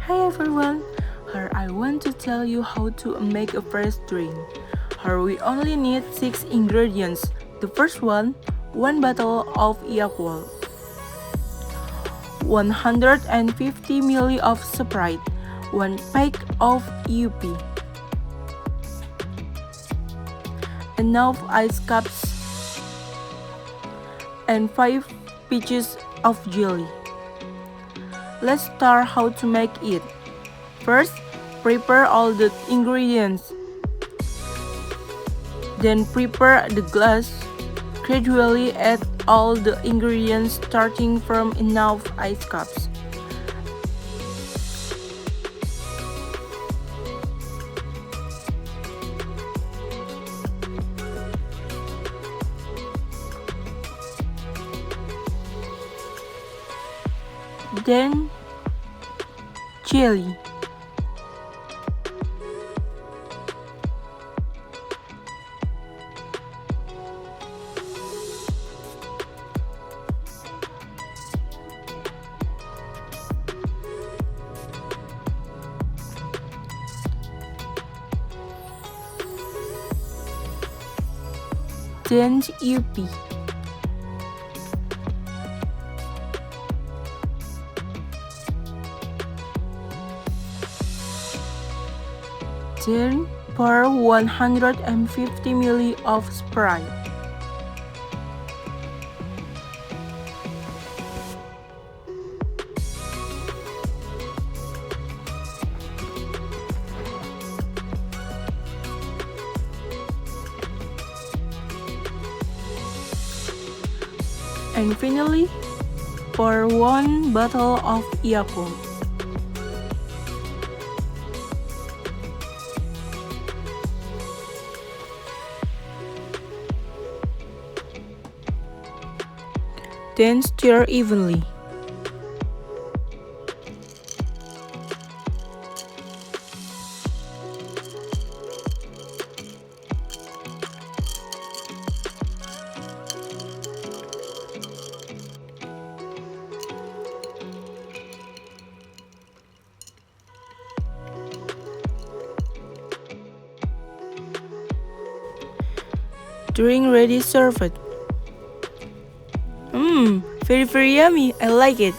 Hi everyone, here I want to tell you how to make a fresh drink. Here we only need 6 ingredients. The first one, 1 bottle of alcohol, 150 ml of Sprite, 1 pack of UP, enough ice cups, and 5 pieces of jelly. Let's start how to make it. First, prepare all the ingredients. Then prepare the glass. Gradually add all the ingredients starting from enough ice cups. Then jelly. Then UP. Then pour 150 ml of Sprite. And finally, pour 1 bottle of alcohol. Then stir evenly. Drink ready, serve it. Very yummy, I like it.